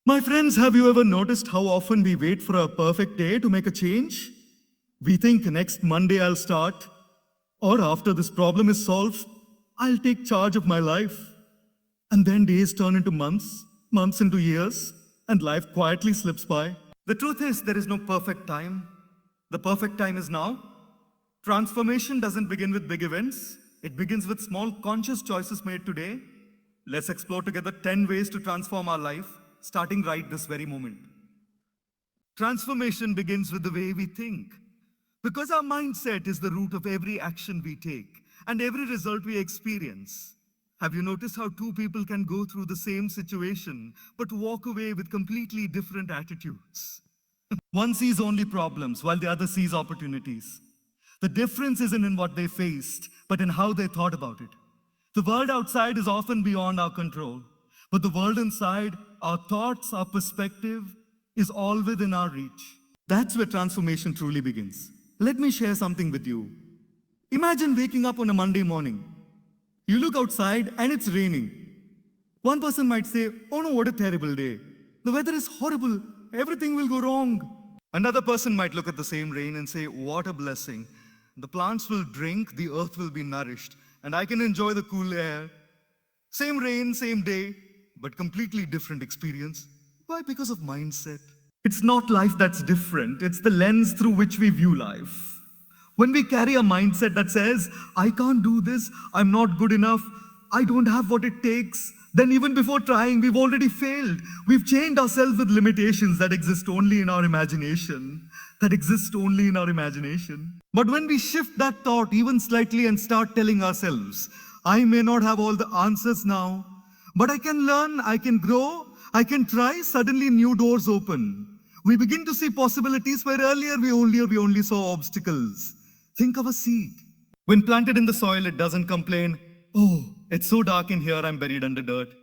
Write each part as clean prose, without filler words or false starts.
My friends, have you ever noticed how often we wait for a perfect day to make a change? We think next Monday I'll start, or after this problem is solved, I'll take charge of my life. And then days turn into months, months into years, and life quietly slips by. The truth is, there is no perfect time. The perfect time is now. Transformation doesn't begin with big events, it begins with small conscious choices made today. Let's explore together 10 ways to transform our life, starting right this very moment. Transformation begins with the way we think. Because our mindset is the root of every action we take and every result we experience. Have you noticed how two people can go through the same situation but walk away with completely different attitudes? One sees only problems while the other sees opportunities. The difference isn't in what they faced, but in how they thought about it. The world outside is often beyond our control, but the world inside, our thoughts, our perspective, is all within our reach. That's where transformation truly begins. Let me share something with you. Imagine waking up on a Monday morning. You look outside and it's raining. One person might say, "Oh no, what a terrible day. The weather is horrible. Everything will go wrong." Another person might look at the same rain and say, "What a blessing. The plants will drink, the earth will be nourished, and I can enjoy the cool air." Same rain, same day, but completely different experience. Why? Because of mindset. It's not life that's different, it's the lens through which we view life. When we carry a mindset that says, "I can't do this, I'm not good enough, I don't have what it takes," then even before trying, we've already failed. We've chained ourselves with limitations that exist only in our imagination. But when we shift that thought even slightly and start telling ourselves, "I may not have all the answers now, but I can learn, I can grow, I can try," suddenly new doors open. We begin to see possibilities where earlier we only saw obstacles. Think of a seed. When planted in the soil, it doesn't complain, "Oh, it's so dark in here, I'm buried under dirt."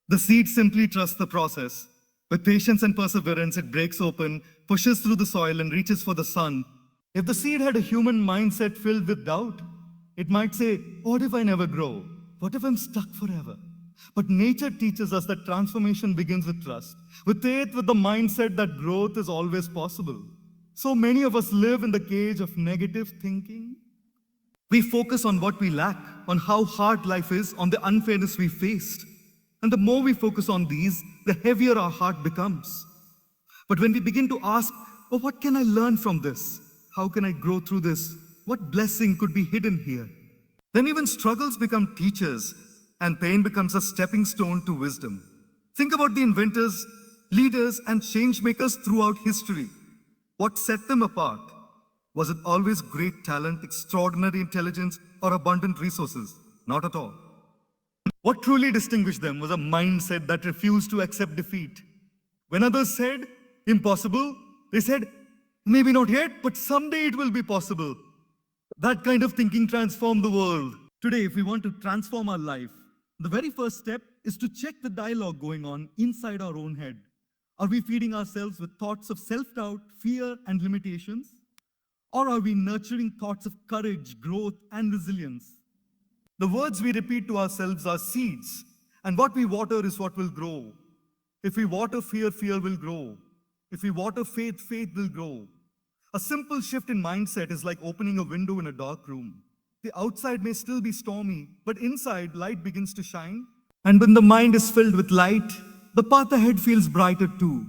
The seed simply trusts the process. With patience and perseverance, it breaks open, pushes through the soil, and reaches for the sun. If the seed had a human mindset filled with doubt, it might say, "What if I never grow? What if I'm stuck forever?" But nature teaches us that transformation begins with trust, with faith, with the mindset that growth is always possible. So many of us live in the cage of negative thinking. We focus on what we lack, on how hard life is, on the unfairness we faced. And the more we focus on these, the heavier our heart becomes. But when we begin to ask, "Oh, what can I learn from this? How can I grow through this? What blessing could be hidden here?" then even struggles become teachers and pain becomes a stepping stone to wisdom. Think about the inventors, leaders, and change makers throughout history. What set them apart? Was it always great talent, extraordinary intelligence, or abundant resources? Not at all. What truly distinguished them was a mindset that refused to accept defeat. When others said, "Impossible," they said, "Maybe not yet, but someday it will be possible." That kind of thinking transformed the world. Today, if we want to transform our life, the very first step is to check the dialogue going on inside our own head. Are we feeding ourselves with thoughts of self-doubt, fear, and limitations? Or are we nurturing thoughts of courage, growth, and resilience? The words we repeat to ourselves are seeds, and what we water is what will grow. If we water fear, fear will grow. If we water faith, faith will grow. A simple shift in mindset is like opening a window in a dark room. The outside may still be stormy, but inside, light begins to shine. And when the mind is filled with light, the path ahead feels brighter too.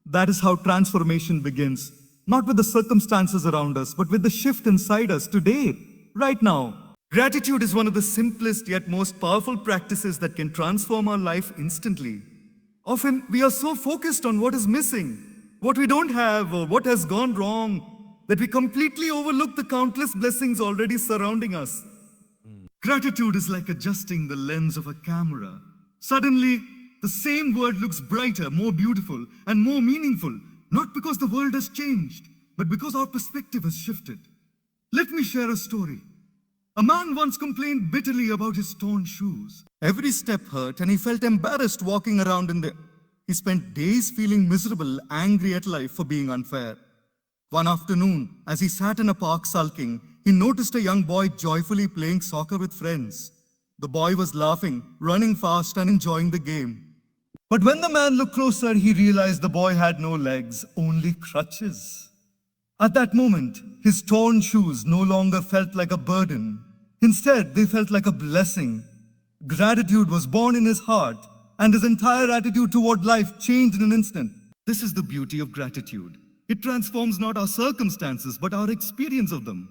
That is how transformation begins. Not with the circumstances around us, but with the shift inside us today, right now. Gratitude is one of the simplest yet most powerful practices that can transform our life instantly. Often, we are so focused on what is missing, what we don't have, or what has gone wrong, that we completely overlook the countless blessings already surrounding us. Gratitude is like adjusting the lens of a camera. Suddenly, the same world looks brighter, more beautiful, and more meaningful, not because the world has changed, but because our perspective has shifted. Let me share a story. A man once complained bitterly about his torn shoes. Every step hurt, and he felt embarrassed walking around in them. He spent days feeling miserable, angry at life for being unfair. One afternoon, as he sat in a park sulking, he noticed a young boy joyfully playing soccer with friends. The boy was laughing, running fast, and enjoying the game. But when the man looked closer, he realized the boy had no legs, only crutches. At that moment, his torn shoes no longer felt like a burden. Instead, they felt like a blessing. Gratitude was born in his heart, and his entire attitude toward life changed in an instant. This is the beauty of gratitude. It transforms not our circumstances, but our experience of them.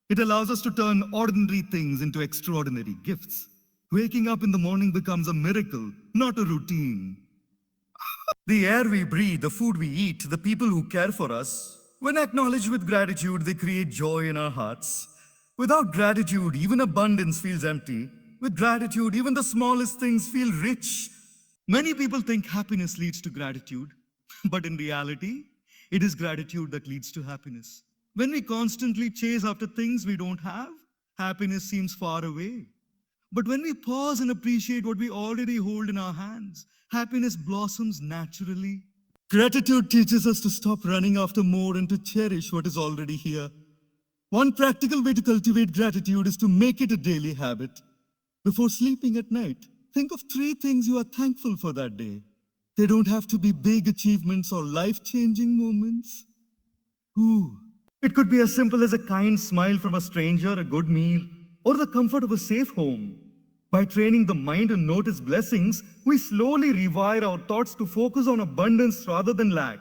It allows us to turn ordinary things into extraordinary gifts. Waking up in the morning becomes a miracle, not a routine. The air we breathe, the food we eat, the people who care for us, when acknowledged with gratitude, they create joy in our hearts. Without gratitude, even abundance feels empty. With gratitude, even the smallest things feel rich. Many people think happiness leads to gratitude, but in reality, it is gratitude that leads to happiness. When we constantly chase after things we don't have, happiness seems far away. But when we pause and appreciate what we already hold in our hands, happiness blossoms naturally. Gratitude teaches us to stop running after more and to cherish what is already here. One practical way to cultivate gratitude is to make it a daily habit. Before sleeping at night, think of 3 things you are thankful for that day. They don't have to be big achievements or life-changing moments. It could be as simple as a kind smile from a stranger, a good meal, or the comfort of a safe home. By training the mind to notice blessings, we slowly rewire our thoughts to focus on abundance rather than lack.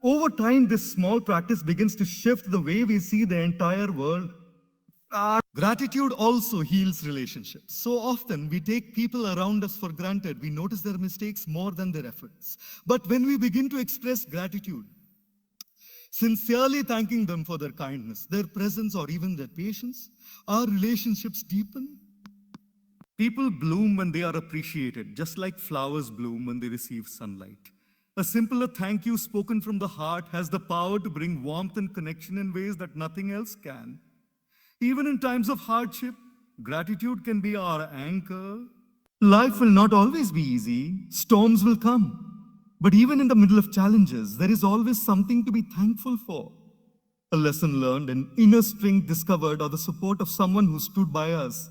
Over time, this small practice begins to shift the way we see the entire world. Gratitude also heals relationships. So often, we take people around us for granted. We notice their mistakes more than their efforts. But when we begin to express gratitude, sincerely thanking them for their kindness, their presence, or even their patience, our relationships deepen. People bloom when they are appreciated, just like flowers bloom when they receive sunlight. A simpler thank you spoken from the heart has the power to bring warmth and connection in ways that nothing else can. Even in times of hardship, gratitude can be our anchor. Life will not always be easy. Storms will come. But even in the middle of challenges, there is always something to be thankful for. A lesson learned, an inner strength discovered, or the support of someone who stood by us.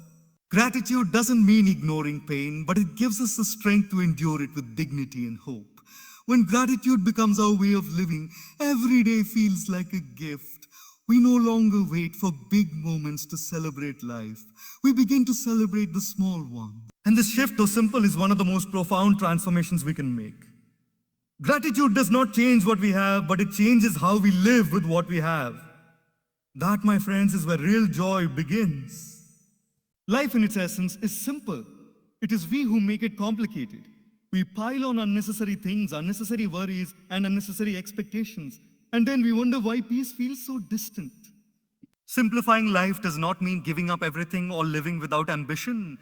Gratitude doesn't mean ignoring pain, but it gives us the strength to endure it with dignity and hope. When gratitude becomes our way of living, every day feels like a gift. We no longer wait for big moments to celebrate life. We begin to celebrate the small ones. And this shift, though simple, is one of the most profound transformations we can make. Gratitude does not change what we have, but it changes how we live with what we have. That, my friends, is where real joy begins. Life in its essence is simple. It is we who make it complicated. We pile on unnecessary things, unnecessary worries, and unnecessary expectations. And then we wonder why peace feels so distant. Simplifying life does not mean giving up everything or living without ambition.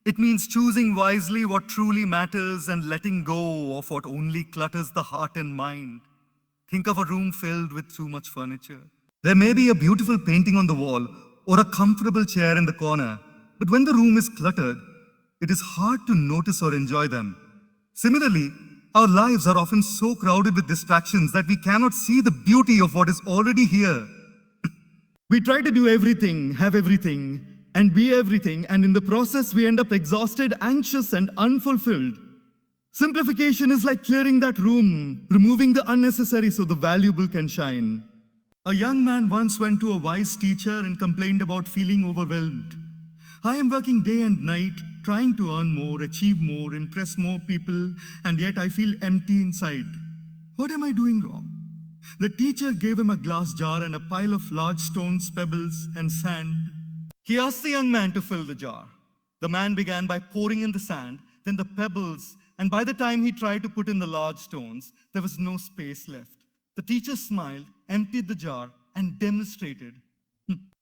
It means choosing wisely what truly matters and letting go of what only clutters the heart and mind. Think of a room filled with too much furniture. There may be a beautiful painting on the wall or a comfortable chair in the corner, but when the room is cluttered, it is hard to notice or enjoy them. Similarly, our lives are often so crowded with distractions that we cannot see the beauty of what is already here. We try to do everything, have everything, and be everything, and in the process we end up exhausted, anxious, and unfulfilled. Simplification is like clearing that room, removing the unnecessary so the valuable can shine. A young man once went to a wise teacher and complained about feeling overwhelmed. I am working day and night, trying to earn more, achieve more, impress more people, and yet I feel empty inside. What am I doing wrong? The teacher gave him a glass jar and a pile of large stones, pebbles, and sand. He asked the young man to fill the jar. The man began by pouring in the sand, then the pebbles, and by the time he tried to put in the large stones, there was no space left. The teacher smiled, emptied the jar, and demonstrated.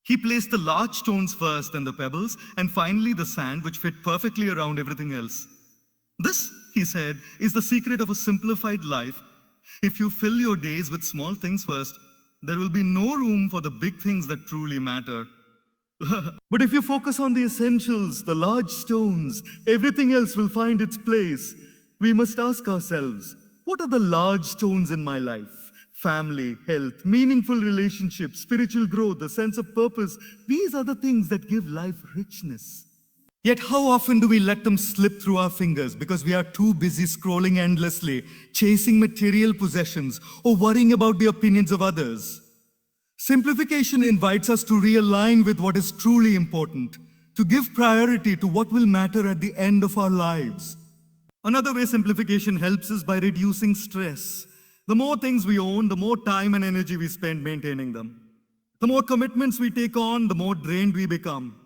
He placed the large stones first, then the pebbles, and finally the sand, which fit perfectly around everything else. This, he said, is the secret of a simplified life. If you fill your days with small things first, there will be no room for the big things that truly matter. But if you focus on the essentials, the large stones, everything else will find its place. We must ask ourselves, what are the large stones in my life? Family, health, meaningful relationships, spiritual growth, a sense of purpose. These are the things that give life richness. Yet how often do we let them slip through our fingers because we are too busy scrolling endlessly, chasing material possessions, or worrying about the opinions of others? Simplification invites us to realign with what is truly important, to give priority to what will matter at the end of our lives. Another way simplification helps is by reducing stress. The more things we own, the more time and energy we spend maintaining them. The more commitments we take on, the more drained we become.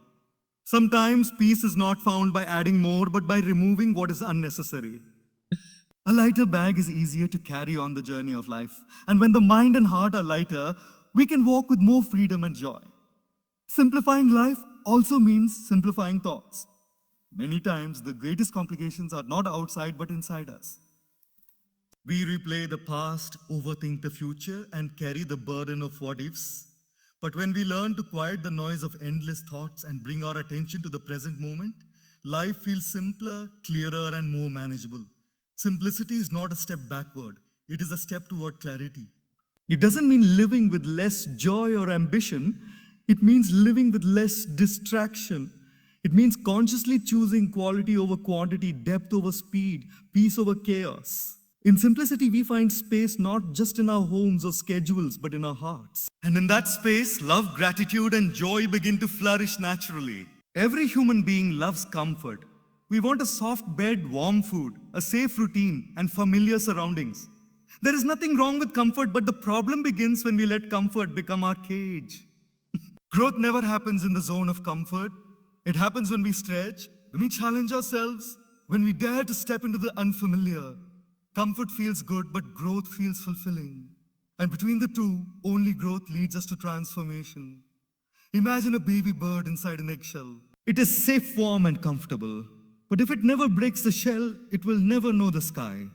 Sometimes peace is not found by adding more, but by removing what is unnecessary. A lighter bag is easier to carry on the journey of life. And when the mind and heart are lighter, we can walk with more freedom and joy. Simplifying life also means simplifying thoughts. Many times, the greatest complications are not outside but inside us. We replay the past, overthink the future, and carry the burden of what ifs. But when we learn to quiet the noise of endless thoughts and bring our attention to the present moment, life feels simpler, clearer, and more manageable. Simplicity is not a step backward, it is a step toward clarity. It doesn't mean living with less joy or ambition, it means living with less distraction. It means consciously choosing quality over quantity, depth over speed, peace over chaos. In simplicity, we find space not just in our homes or schedules, but in our hearts. And in that space, love, gratitude, and joy begin to flourish naturally. Every human being loves comfort. We want a soft bed, warm food, a safe routine, and familiar surroundings. There is nothing wrong with comfort, but the problem begins when we let comfort become our cage. Growth never happens in the zone of comfort. It happens when we stretch, when we challenge ourselves, when we dare to step into the unfamiliar. Comfort feels good, but growth feels fulfilling. And between the two, only growth leads us to transformation. Imagine a baby bird inside an eggshell. It is safe, warm, and comfortable. But if it never breaks the shell, it will never know the sky.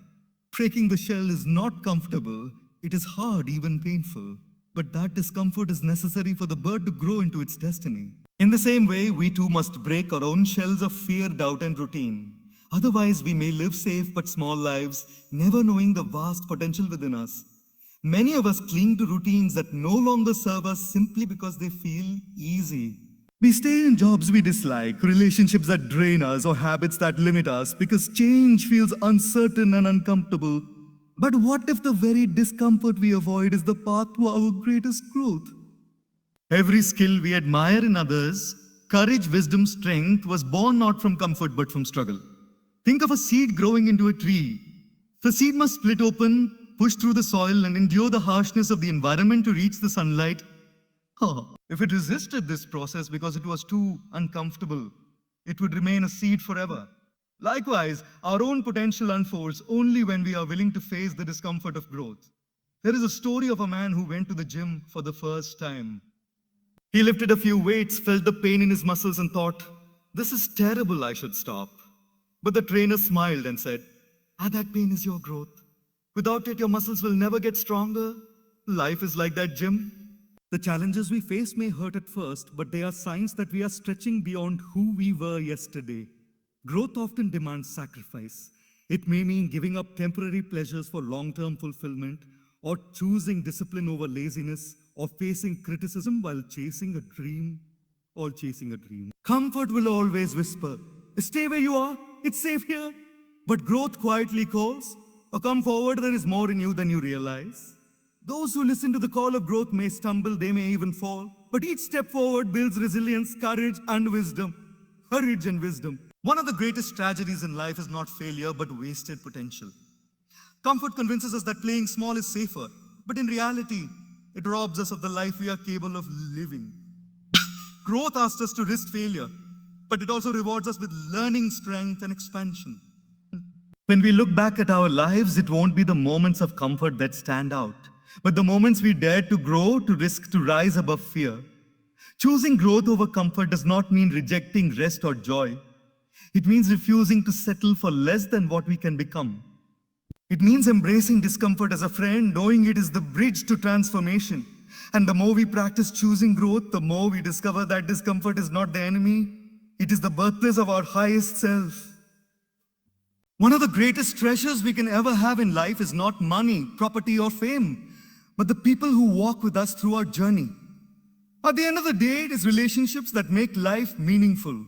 Breaking the shell is not comfortable. It is hard, even painful. But that discomfort is necessary for the bird to grow into its destiny. In the same way, we too must break our own shells of fear, doubt, and routine. Otherwise, we may live safe but small lives, never knowing the vast potential within us. Many of us cling to routines that no longer serve us simply because they feel easy. We stay in jobs we dislike, relationships that drain us, or habits that limit us because change feels uncertain and uncomfortable. But what if the very discomfort we avoid is the path to our greatest growth? Every skill we admire in others, courage, wisdom, strength, was born not from comfort but from struggle. Think of a seed growing into a tree. The seed must split open, push through the soil, and endure the harshness of the environment to reach the sunlight. If it resisted this process because it was too uncomfortable, it would remain a seed forever. Likewise, our own potential unfolds only when we are willing to face the discomfort of growth. There is a story of a man who went to the gym for the first time. He lifted a few weights, felt the pain in his muscles, and thought, "This is terrible, I should stop." But the trainer smiled and said, that pain is your growth. Without it, your muscles will never get stronger. Life is like that gym. The challenges we face may hurt at first, but they are signs that we are stretching beyond who we were yesterday. Growth often demands sacrifice. It may mean giving up temporary pleasures for long-term fulfillment, or choosing discipline over laziness, or facing criticism while chasing a dream. Comfort will always whisper, "Stay where you are, it's safe here." But growth quietly calls, "Come forward, there is more in you than you realize." Those who listen to the call of growth may stumble, they may even fall. But each step forward builds resilience, courage, and wisdom. Courage and wisdom. One of the greatest tragedies in life is not failure, but wasted potential. Comfort convinces us that playing small is safer, but in reality, it robs us of the life we are capable of living. Growth asks us to risk failure, but it also rewards us with learning, strength, and expansion. When we look back at our lives, it won't be the moments of comfort that stand out, but the moments we dared to grow, to risk, to rise above fear. Choosing growth over comfort does not mean rejecting rest or joy. It means refusing to settle for less than what we can become. It means embracing discomfort as a friend, knowing it is the bridge to transformation. And the more we practice choosing growth, the more we discover that discomfort is not the enemy. It is the birthplace of our highest self. One of the greatest treasures we can ever have in life is not money, property, or fame, but the people who walk with us through our journey. At the end of the day, it is relationships that make life meaningful.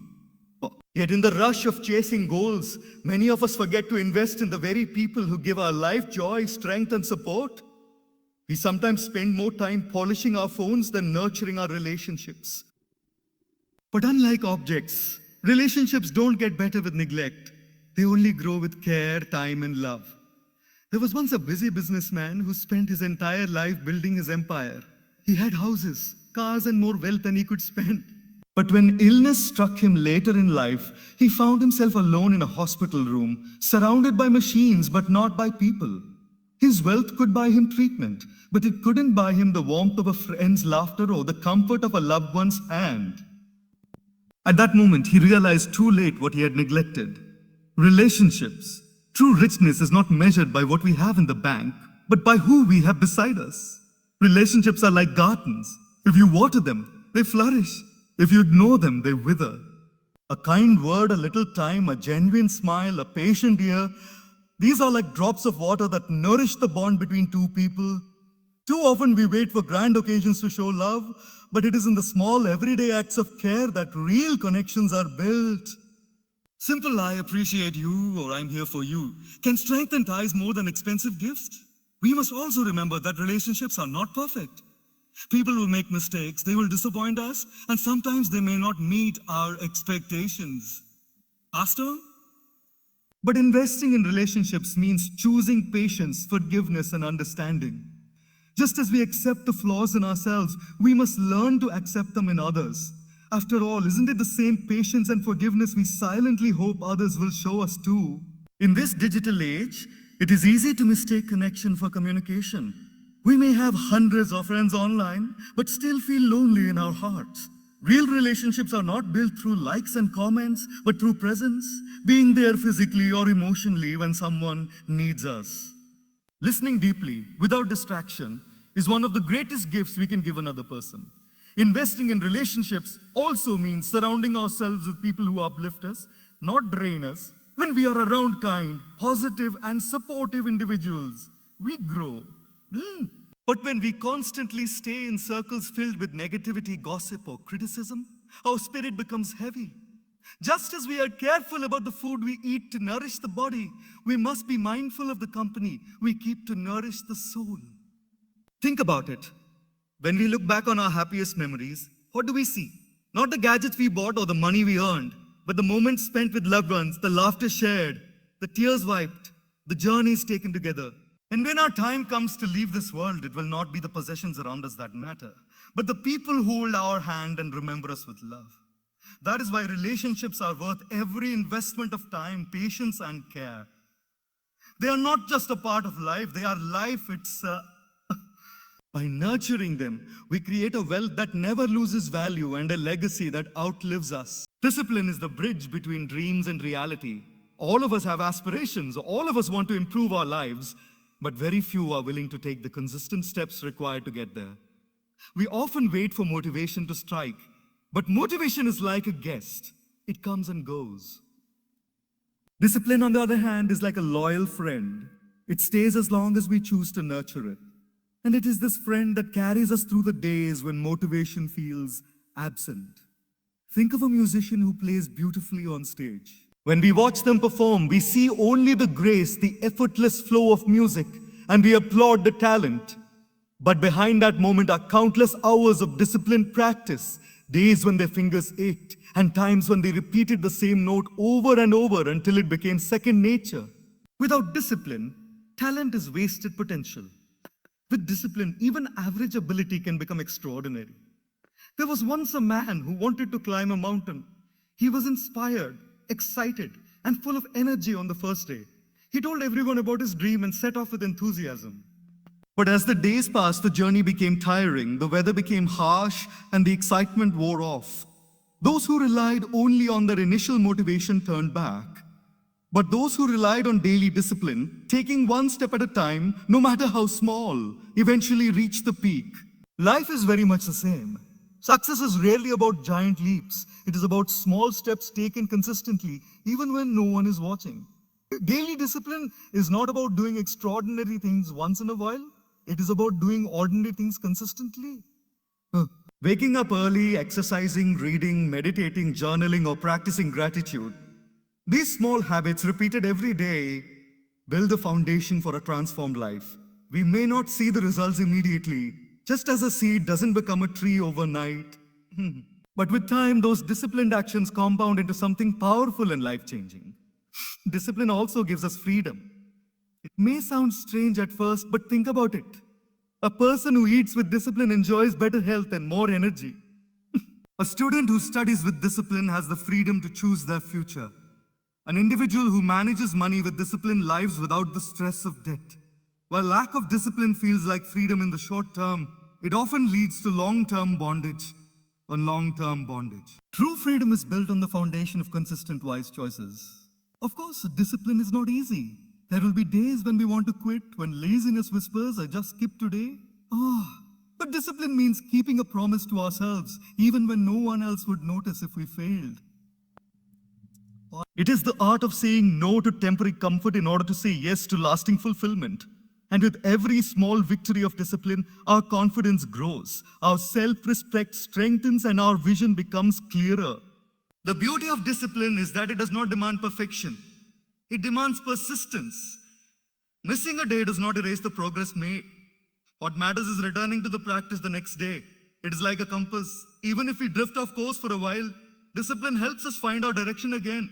Yet in the rush of chasing goals, many of us forget to invest in the very people who give our life joy, strength, and support. We sometimes spend more time polishing our phones than nurturing our relationships. But unlike objects, relationships don't get better with neglect. They only grow with care, time, and love. There was once a busy businessman who spent his entire life building his empire. He had houses, cars, and more wealth than he could spend. But when illness struck him later in life, he found himself alone in a hospital room, surrounded by machines but not by people. His wealth could buy him treatment, but it couldn't buy him the warmth of a friend's laughter or the comfort of a loved one's hand. At that moment, he realized too late what he had neglected. Relationships. True richness is not measured by what we have in the bank, but by who we have beside us. Relationships are like gardens. If you water them, they flourish. If you ignore them, they wither. A kind word, a little time, a genuine smile, a patient ear, these are like drops of water that nourish the bond between two people. Too often we wait for grand occasions to show love, but it is in the small everyday acts of care that real connections are built. Simple "I appreciate you" or "I'm here for you" can strengthen ties more than expensive gifts. We must also remember that relationships are not perfect. People will make mistakes, they will disappoint us, and sometimes they may not meet our expectations. Pastor? But investing in relationships means choosing patience, forgiveness, and understanding. Just as we accept the flaws in ourselves, we must learn to accept them in others. After all, isn't it the same patience and forgiveness we silently hope others will show us too? In this digital age, it is easy to mistake connection for communication. We may have hundreds of friends online, but still feel lonely in our hearts. Real relationships are not built through likes and comments, but through presence, being there physically or emotionally when someone needs us. Listening deeply, without distraction, is one of the greatest gifts we can give another person. Investing in relationships also means surrounding ourselves with people who uplift us, not drain us. When we are around kind, positive, and supportive individuals, we grow. But when we constantly stay in circles filled with negativity, gossip, or criticism, our spirit becomes heavy. Just as we are careful about the food we eat to nourish the body, we must be mindful of the company we keep to nourish the soul. Think about it. When we look back on our happiest memories, what do we see? Not the gadgets we bought or the money we earned, but the moments spent with loved ones, the laughter shared, the tears wiped, the journeys taken together. And when our time comes to leave this world, it will not be the possessions around us that matter, but the people who hold our hand and remember us with love. That is why relationships are worth every investment of time, patience, and care. They are not just a part of life, they are life itself. By nurturing them, we create a wealth that never loses value and a legacy that outlives us. Discipline is the bridge between dreams and reality. All of us have aspirations, all of us want to improve our lives, but very few are willing to take the consistent steps required to get there. We often wait for motivation to strike, but motivation is like a guest. It comes and goes. Discipline, on the other hand, is like a loyal friend. It stays as long as we choose to nurture it. And it is this friend that carries us through the days when motivation feels absent. Think of a musician who plays beautifully on stage. When we watch them perform, we see only the grace, the effortless flow of music, and we applaud the talent. But behind that moment are countless hours of disciplined practice, days when their fingers ached, and times when they repeated the same note over and over until it became second nature. Without discipline, talent is wasted potential. With discipline, even average ability can become extraordinary. There was once a man who wanted to climb a mountain. He was inspired, excited, and full of energy on the first day. He told everyone about his dream and set off with enthusiasm. But as the days passed, the journey became tiring, the weather became harsh, and the excitement wore off. Those who relied only on their initial motivation turned back. But those who relied on daily discipline, taking one step at a time, no matter how small, eventually reached the peak. Life is very much the same. Success is rarely about giant leaps. It is about small steps taken consistently, even when no one is watching. Daily discipline is not about doing extraordinary things once in a while. It is about doing ordinary things consistently. Waking up early, exercising, reading, meditating, journaling, or practicing gratitude. These small habits repeated every day build the foundation for a transformed life. We may not see the results immediately, just as a seed doesn't become a tree overnight. But with time, those disciplined actions compound into something powerful and life-changing. Discipline also gives us freedom. It may sound strange at first, but think about it. A person who eats with discipline enjoys better health and more energy. A student who studies with discipline has the freedom to choose their future. An individual who manages money with discipline lives without the stress of debt. While lack of discipline feels like freedom in the short term, it often leads to long-term bondage. True freedom is built on the foundation of consistent wise choices. Of course, discipline is not easy. There will be days when we want to quit, when laziness whispers, I just skip today. But discipline means keeping a promise to ourselves, even when no one else would notice if we failed. It is the art of saying no to temporary comfort in order to say yes to lasting fulfillment. And with every small victory of discipline, our confidence grows, our self-respect strengthens, and our vision becomes clearer. The beauty of discipline is that it does not demand perfection. It demands persistence. Missing a day does not erase the progress made. What matters is returning to the practice the next day. It is like a compass. Even if we drift off course for a while, discipline helps us find our direction again.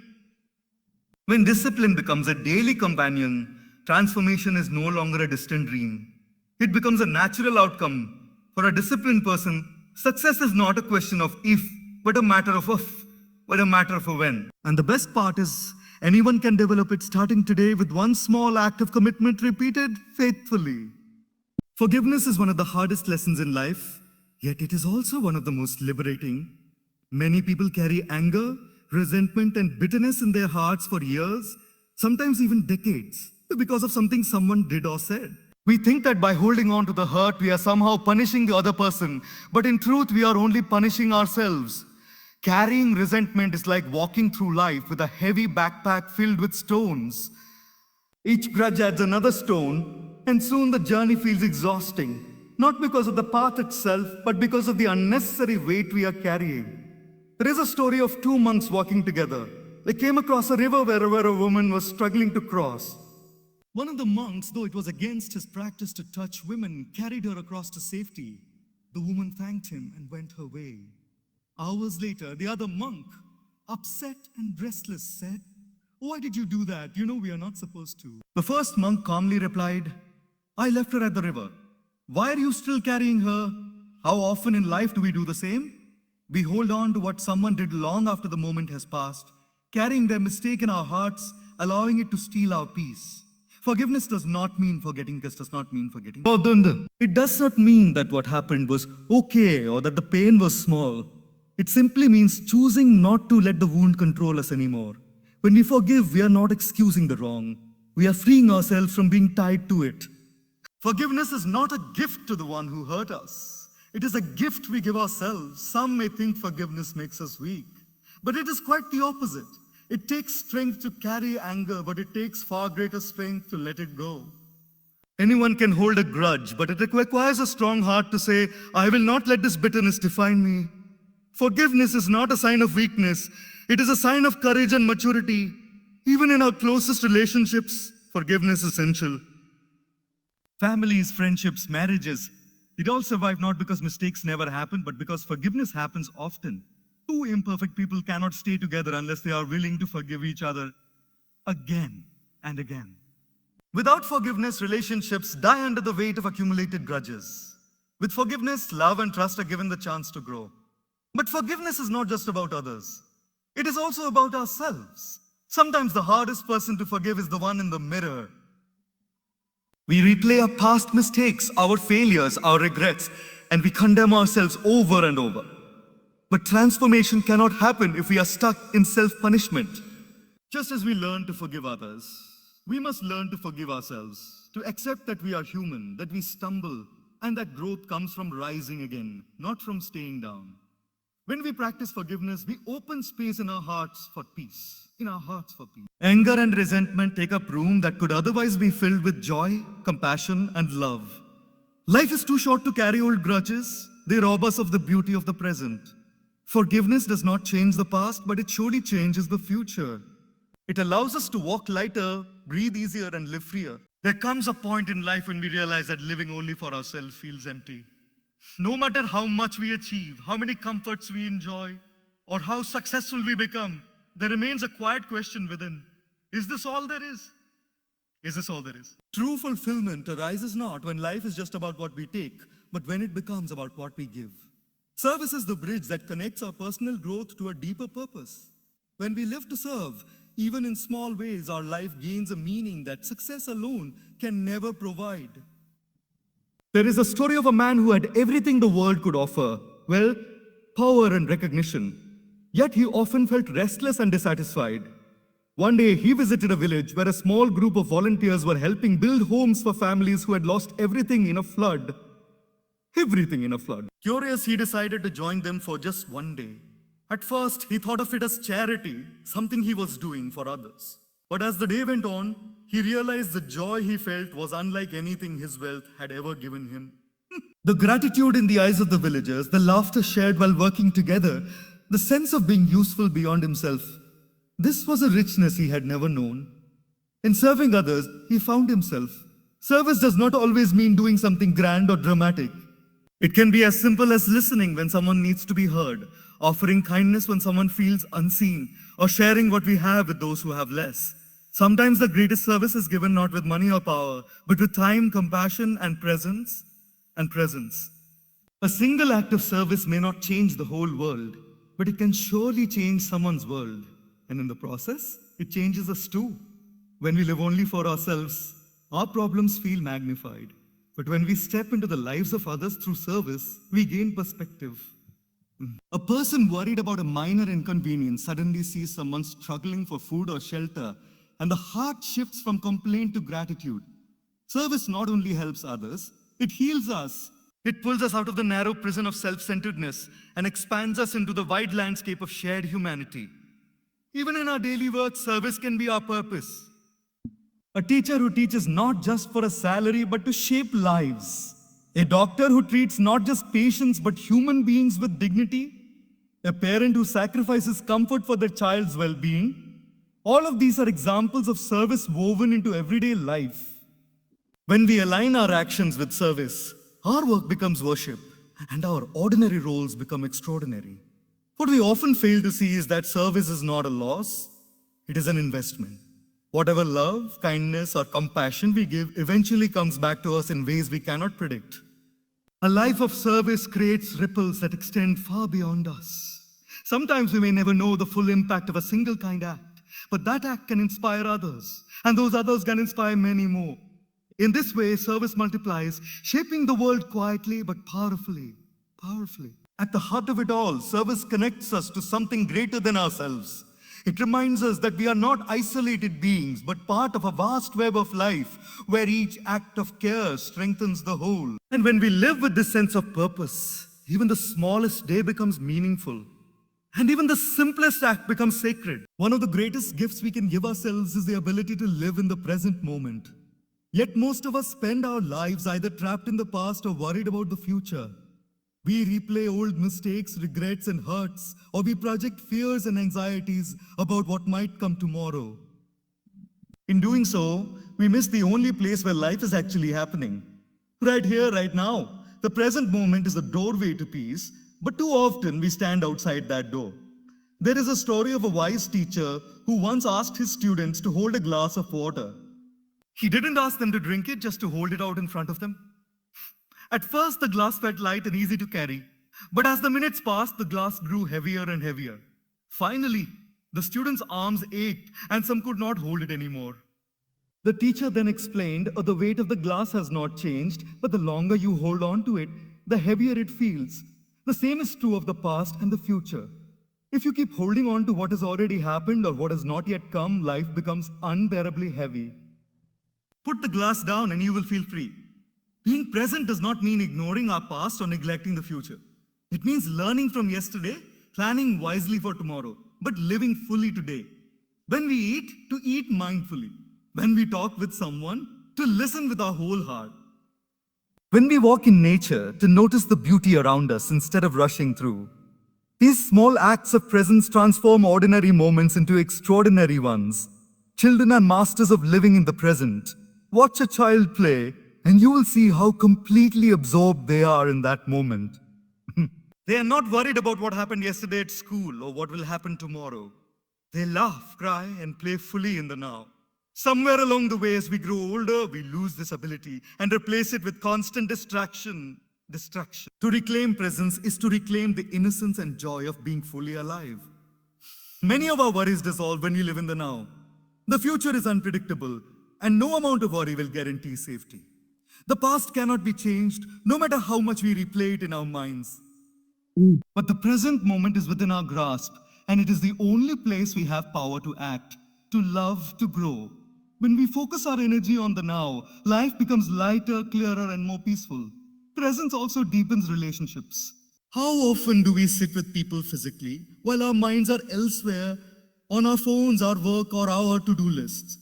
When discipline becomes a daily companion, transformation is no longer a distant dream. It becomes a natural outcome. For a disciplined person, success is not a question of if, but a matter of a when. And the best part is, anyone can develop it starting today with one small act of commitment repeated faithfully. Forgiveness is one of the hardest lessons in life, yet it is also one of the most liberating. Many people carry anger, resentment, and bitterness in their hearts for years, sometimes even decades, because of something someone did or said. We think that by holding on to the hurt, we are somehow punishing the other person, but in truth, we are only punishing ourselves. Carrying resentment is like walking through life with a heavy backpack filled with stones. Each grudge adds another stone, and soon the journey feels exhausting, not because of the path itself, but because of the unnecessary weight we are carrying. There is a story of two monks walking together. They came across a river where a woman was struggling to cross. One of the monks, though it was against his practice to touch women, carried her across to safety. The woman thanked him and went her way. Hours later, the other monk, upset and restless, said, "Why did you do that? You know we are not supposed to." The first monk calmly replied, "I left her at the river. Why are you still carrying her? How often in life do we do the same? We hold on to what someone did long after the moment has passed, carrying their mistake in our hearts, allowing it to steal our peace. Forgiveness does not mean forgetting. It does not mean that what happened was okay or that the pain was small. It simply means choosing not to let the wound control us anymore. When we forgive, we are not excusing the wrong. We are freeing ourselves from being tied to it. Forgiveness is not a gift to the one who hurt us. It is a gift we give ourselves. Some may think forgiveness makes us weak, but it is quite the opposite. It takes strength to carry anger, but it takes far greater strength to let it go. Anyone can hold a grudge, but it requires a strong heart to say, "I will not let this bitterness define me." Forgiveness is not a sign of weakness. It is a sign of courage and maturity. Even in our closest relationships, forgiveness is essential. Families, friendships, marriages, it all survive not because mistakes never happen, but because forgiveness happens often. Two imperfect people cannot stay together unless they are willing to forgive each other again and again. Without forgiveness, relationships die under the weight of accumulated grudges. With forgiveness, love and trust are given the chance to grow. But forgiveness is not just about others. It is also about ourselves. Sometimes the hardest person to forgive is the one in the mirror. We replay our past mistakes, our failures, our regrets, and we condemn ourselves over and over. But transformation cannot happen if we are stuck in self-punishment. Just as we learn to forgive others, we must learn to forgive ourselves, to accept that we are human, that we stumble, and that growth comes from rising again, not from staying down. When we practice forgiveness, we open space in our hearts for peace. Anger and resentment take up room that could otherwise be filled with joy, compassion, and love. Life is too short to carry old grudges. They rob us of the beauty of the present. Forgiveness does not change the past, but it surely changes the future. It allows us to walk lighter, breathe easier, and live freer. There comes a point in life when we realize that living only for ourselves feels empty. No matter how much we achieve, how many comforts we enjoy, or how successful we become, there remains a quiet question within. Is this all there is? Is this all there is? True fulfillment arises not when life is just about what we take, but when it becomes about what we give. Service is the bridge that connects our personal growth to a deeper purpose. When we live to serve, even in small ways, our life gains a meaning that success alone can never provide. There is a story of a man who had everything the world could offer: wealth, power, and recognition. Yet he often felt restless and dissatisfied. One day, he visited a village where a small group of volunteers were helping build homes for families who had lost everything in a flood. Everything in a flood. Curious, he decided to join them for just one day. At first, he thought of it as charity, something he was doing for others. But as the day went on, he realized the joy he felt was unlike anything his wealth had ever given him. The gratitude in the eyes of the villagers, the laughter shared while working together, the sense of being useful beyond himself. This was a richness he had never known. In serving others, he found himself. Service does not always mean doing something grand or dramatic. It can be as simple as listening when someone needs to be heard, offering kindness when someone feels unseen, or sharing what we have with those who have less. Sometimes the greatest service is given not with money or power, but with time, compassion, and presence. A single act of service may not change the whole world, but it can surely change someone's world. And in the process, it changes us too. When we live only for ourselves, our problems feel magnified. But when we step into the lives of others through service, we gain perspective. A person worried about a minor inconvenience suddenly sees someone struggling for food or shelter, and the heart shifts from complaint to gratitude. Service not only helps others, it heals us. It pulls us out of the narrow prison of self-centeredness and expands us into the wide landscape of shared humanity. Even in our daily work, service can be our purpose. A teacher who teaches not just for a salary, but to shape lives. A doctor who treats not just patients, but human beings with dignity. A parent who sacrifices comfort for their child's well-being. All of these are examples of service woven into everyday life. When we align our actions with service, our work becomes worship, and our ordinary roles become extraordinary. What we often fail to see is that service is not a loss, it is an investment. Whatever love, kindness, or compassion we give eventually comes back to us in ways we cannot predict. A life of service creates ripples that extend far beyond us. Sometimes we may never know the full impact of a single kind act, but that act can inspire others, and those others can inspire many more. In this way, service multiplies, shaping the world quietly but powerfully. At the heart of it all, service connects us to something greater than ourselves. It reminds us that we are not isolated beings, but part of a vast web of life where each act of care strengthens the whole. And when we live with this sense of purpose, even the smallest day becomes meaningful. And even the simplest act becomes sacred. One of the greatest gifts we can give ourselves is the ability to live in the present moment. Yet most of us spend our lives either trapped in the past or worried about the future. We replay old mistakes, regrets, and hurts, or we project fears and anxieties about what might come tomorrow. In doing so, we miss the only place where life is actually happening. Right here, right now. The present moment is the doorway to peace, but too often we stand outside that door. There is a story of a wise teacher who once asked his students to hold a glass of water. He didn't ask them to drink it, just to hold it out in front of them. At first, the glass felt light and easy to carry, but as the minutes passed, the glass grew heavier and heavier. Finally, the students' arms ached and some could not hold it anymore. The teacher then explained, the weight of the glass has not changed, but the longer you hold on to it, the heavier it feels. The same is true of the past and the future. If you keep holding on to what has already happened or what has not yet come, life becomes unbearably heavy. Put the glass down and you will feel free. Being present does not mean ignoring our past or neglecting the future. It means learning from yesterday, planning wisely for tomorrow, but living fully today. When we eat, to eat mindfully. When we talk with someone, to listen with our whole heart. When we walk in nature, to notice the beauty around us instead of rushing through. These small acts of presence transform ordinary moments into extraordinary ones. Children are masters of living in the present. Watch a child play, and you will see how completely absorbed they are in that moment. They are not worried about what happened yesterday at school or what will happen tomorrow. They laugh, cry, and play fully in the now. Somewhere along the way, as we grow older, we lose this ability and replace it with constant distraction. To reclaim presence is to reclaim the innocence and joy of being fully alive. Many of our worries dissolve when we live in the now. The future is unpredictable, and no amount of worry will guarantee safety. The past cannot be changed, no matter how much we replay it in our minds. But the present moment is within our grasp, and it is the only place we have power to act, to love, to grow. When we focus our energy on the now, life becomes lighter, clearer, and more peaceful. Presence also deepens relationships. How often do we sit with people physically while our minds are elsewhere, on our phones, our work, or our to-do lists?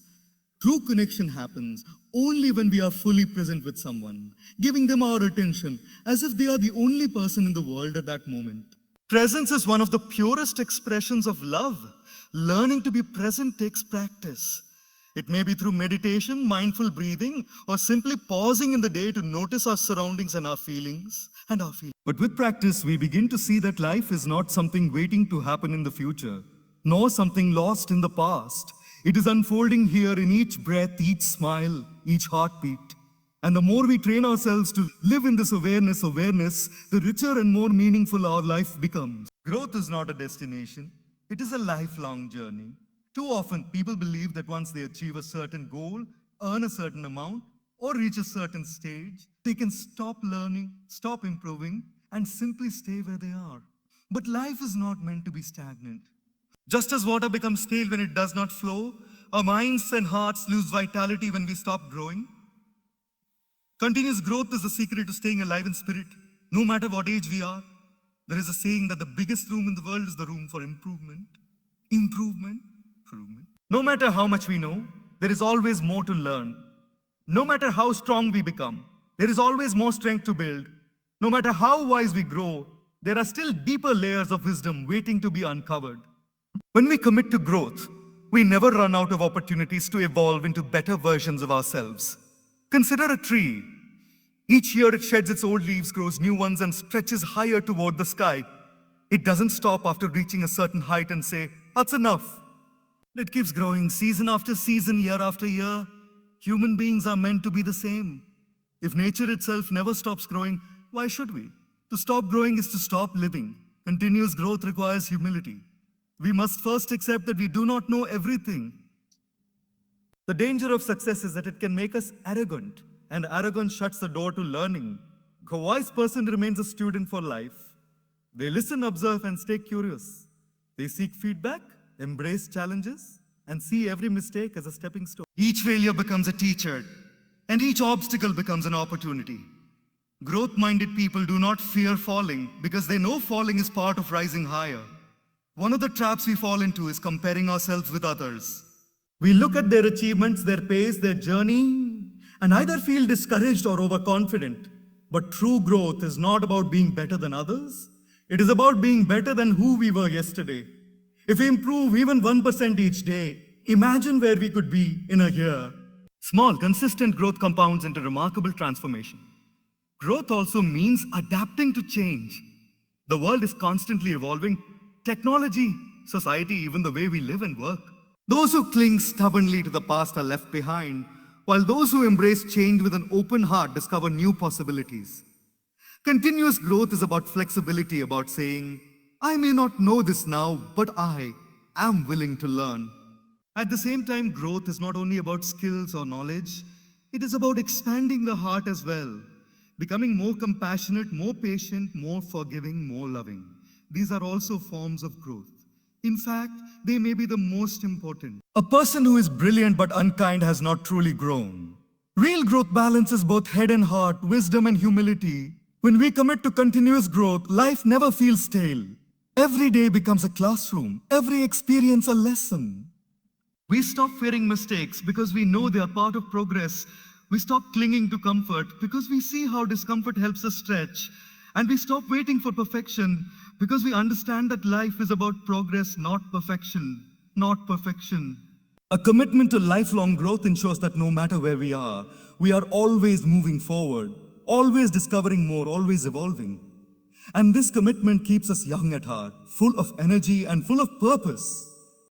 True connection happens only when we are fully present with someone, giving them our attention as if they are the only person in the world at that moment. Presence is one of the purest expressions of love. Learning to be present takes practice. It may be through meditation, mindful breathing, or simply pausing in the day to notice our surroundings and our feelings. But with practice, we begin to see that life is not something waiting to happen in the future, nor something lost in the past. It is unfolding here in each breath, each smile, each heartbeat. And the more we train ourselves to live in this awareness, the richer and more meaningful our life becomes. Growth is not a destination. It is a lifelong journey. Too often, people believe that once they achieve a certain goal, earn a certain amount, or reach a certain stage, they can stop learning, stop improving, and simply stay where they are. But life is not meant to be stagnant. Just as water becomes stale when it does not flow, our minds and hearts lose vitality when we stop growing. Continuous growth is the secret to staying alive in spirit, no matter what age we are. There is a saying that the biggest room in the world is the room for improvement. Improvement. No matter how much we know, there is always more to learn. No matter how strong we become, there is always more strength to build. No matter how wise we grow, there are still deeper layers of wisdom waiting to be uncovered. When we commit to growth, we never run out of opportunities to evolve into better versions of ourselves. Consider a tree. Each year it sheds its old leaves, grows new ones, and stretches higher toward the sky. It doesn't stop after reaching a certain height and say, "That's enough." It keeps growing season after season, year after year. Human beings are meant to be the same. If nature itself never stops growing, why should we? To stop growing is to stop living. Continuous growth requires humility. We must first accept that we do not know everything. The danger of success is that it can make us arrogant, and arrogance shuts the door to learning. A wise person remains a student for life. They listen, observe, and stay curious. They seek feedback, embrace challenges, and see every mistake as a stepping stone. Each failure becomes a teacher, and each obstacle becomes an opportunity. Growth-minded people do not fear falling because they know falling is part of rising higher. One of the traps we fall into is comparing ourselves with others. We look at their achievements, their pace, their journey, and either feel discouraged or overconfident. But true growth is not about being better than others. It is about being better than who we were yesterday. If we improve even 1% each day, imagine where we could be in a year. Small, consistent growth compounds into remarkable transformation. Growth also means adapting to change. The world is constantly evolving. Technology, society, even the way we live and work. Those who cling stubbornly to the past are left behind, while those who embrace change with an open heart discover new possibilities. Continuous growth is about flexibility, about saying, "I may not know this now, but I am willing to learn." At the same time, growth is not only about skills or knowledge, it is about expanding the heart as well, becoming more compassionate, more patient, more forgiving, more loving. These are also forms of growth. In fact, they may be the most important. A person who is brilliant but unkind has not truly grown. Real growth balances both head and heart, wisdom and humility. When we commit to continuous growth, life never feels stale. Every day becomes a classroom, every experience a lesson. We stop fearing mistakes because we know they are part of progress. We stop clinging to comfort because we see how discomfort helps us stretch. And we stop waiting for perfection because we understand that life is about progress, not perfection. Not perfection. A commitment to lifelong growth ensures that no matter where we are always moving forward, always discovering more, always evolving. And this commitment keeps us young at heart, full of energy and full of purpose.